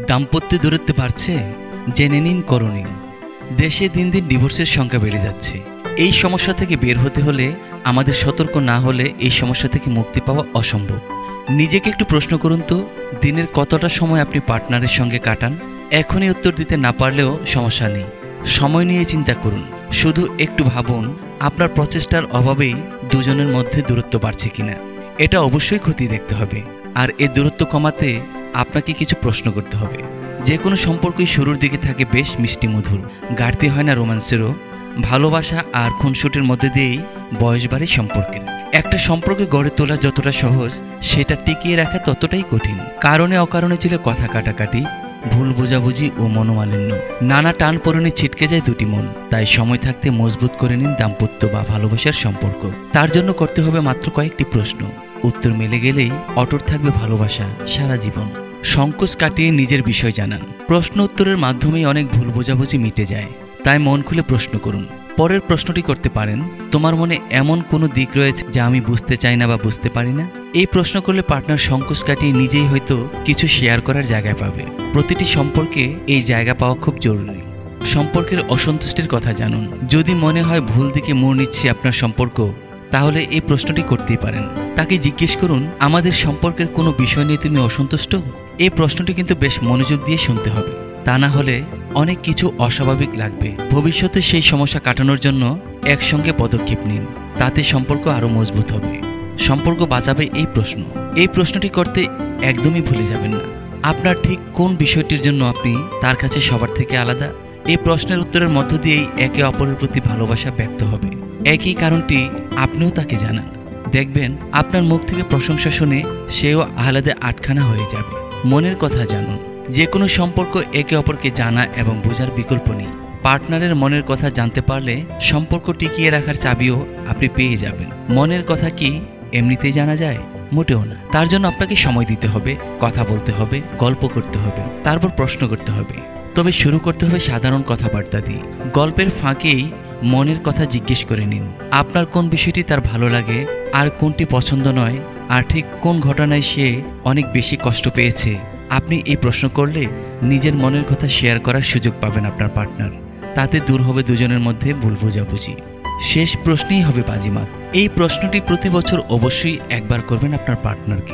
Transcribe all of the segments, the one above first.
দাম্পত্য দূরত্ব বাড়ছে, জেনে নিন করণীয়। দেশে দিন দিন ডিভোর্সের সংখ্যা বেড়ে যাচ্ছে। এই সমস্যা থেকে বের হতে হলে আমাদের সতর্ক না হলে এই সমস্যা থেকে মুক্তি পাওয়া অসম্ভব। নিজেকে একটু প্রশ্ন করুন তো, দিনের কতটা সময় আপনি পার্টনারের সঙ্গে কাটান? এখনই উত্তর দিতে না পারলেও সমস্যা নেই, সময় নিয়ে চিন্তা করুন। শুধু একটু ভাবুন, আপনার প্রচেষ্টার অভাবেই দুজনের মধ্যে দূরত্ব বাড়ছে কিনা। এটা অবশ্যই খতিয়ে দেখতে হবে। আর এই দূরত্ব কমাতে আপনাকে কিছু প্রশ্ন করতে হবে। যে কোনো সম্পর্কই শুরুর দিকে থাকে বেশ মিষ্টি মধুর, ঘাটতি হয় না রোম্যান্সেরও। ভালোবাসা আর খুনসুটির মধ্যে দিয়েই বয়স বাড়ে সম্পর্কের। একটা সম্পর্কে গড়ে তোলা যতটা সহজ, সেটা টিকিয়ে রাখা ততটাই কঠিন। কারণে অকারণে ছিল কথা কাটাকাটি, ভুল বোঝাবুঝি ও মনোমালিন্য। নানা টান পড়নে ছিটকে যায় দুটি মন। তাই সময় থাকতে মজবুত করে নিন দাম্পত্য বা ভালোবাসার সম্পর্ক। তার জন্য করতে হবে মাত্র কয়েকটি প্রশ্ন। উত্তর মিলে গেলেই অটুট থাকবে ভালোবাসা সারা জীবন। সংকোচ কাটিয়ে নিজের বিষয় জানান। প্রশ্ন উত্তরের মাধ্যমেই অনেক ভুল বোঝাবুঝি মিটে যায়। তাই মন খুলে প্রশ্ন করুন। পরের প্রশ্নটি করতে পারেন, তোমার মনে এমন কোনো দিক রয়েছে যা আমি বুঝতে চাই না বা বুঝতে পারি না? এই প্রশ্ন করলে পার্টনার সংকোচ কাটিয়ে নিজেই হয়তো কিছু শেয়ার করার জায়গায় পাবে। প্রতিটি সম্পর্কে এই জায়গা পাওয়া খুব জরুরি। সম্পর্কের অসন্তুষ্টির কথা জানুন। যদি মনে হয় ভুল দিকে মোড় নিচ্ছে আপনার সম্পর্ক, তাহলে এই প্রশ্নটি করতেই পারেন। তাকে জিজ্ঞেস করুন, আমাদের সম্পর্কের কোনো বিষয় নিয়ে তুমি অসন্তুষ্ট? এই প্রশ্নটি কিন্তু বেশ মনোযোগ দিয়ে শুনতে হবে। তা না হলে অনেক কিছু অস্বাভাবিক লাগবে। ভবিষ্যতে সেই সমস্যা কাটানোর জন্য একসঙ্গে পদক্ষেপ নিন। তাতে সম্পর্ক আরও মজবুত হবে। সম্পর্ক বাঁচাবে এই প্রশ্ন। এই প্রশ্নটি করতে একদমই ভুলে যাবেন না। আপনার ঠিক কোন বিষয়টির জন্য আপনি তার কাছে সবার থেকে আলাদা? এই প্রশ্নের উত্তরের মধ্য দিয়েই একে অপরের প্রতি ভালোবাসা ব্যক্ত হবে। একই কারণটি আপনিও তাকে জানান। দেখবেন আপনার মুখ থেকে প্রশংসা শুনে সেও আহ্লাদে আটখানা হয়ে যাবে। মনের কথা জানুন। যে কোনো সম্পর্ক একে অপরকে জানা এবং বোঝার বিকল্প নেই। পার্টনারের মনের কথা জানতে পারলে সম্পর্ক টিকিয়ে রাখার চাবিও আপনি পেয়ে যাবেন। মনের কথা কি এমনিতেই জানা যায়? মোটেও না। তার জন্য আপনাকে সময় দিতে হবে, কথা বলতে হবে, গল্প করতে হবে, তারপর প্রশ্ন করতে হবে। তবে শুরু করতে হবে সাধারণ কথাবার্তা দিয়ে। গল্পের ফাঁকেই মনের কথা জিজ্ঞেস করে নিন। আপনার কোন বিষয়টি তার ভালো লাগে আর কোনটি পছন্দ নয়, আর ঠিক কোন ঘটনায় সে অনেক বেশি কষ্ট পেয়েছে। আপনি এই প্রশ্ন করলে নিজের মনের কথা শেয়ার করার সুযোগ পাবেন আপনার পার্টনার। তাতে দূর হবে দুজনের মধ্যে ভুল বোঝাবুঝি। শেষ প্রশ্নই হবে বাজিমাত। এই প্রশ্নটি প্রতি বছর অবশ্যই একবার করবেন আপনার পার্টনারকে।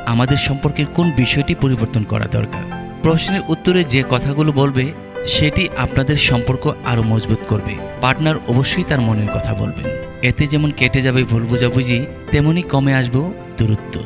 আমাদের সম্পর্কের কোন বিষয়টি পরিবর্তন করা দরকার? প্রশ্নের উত্তরে যে কথাগুলো বলবে সেটি আপনাদের সম্পর্ক আরও মজবুত করবে। পার্টনার অবশ্যই তার মনের কথা বলবেন। এতে যেমন কেটে যাবে ভুল বোঝাবুঝি, তেমনি কমে আসবে দূরত্ব।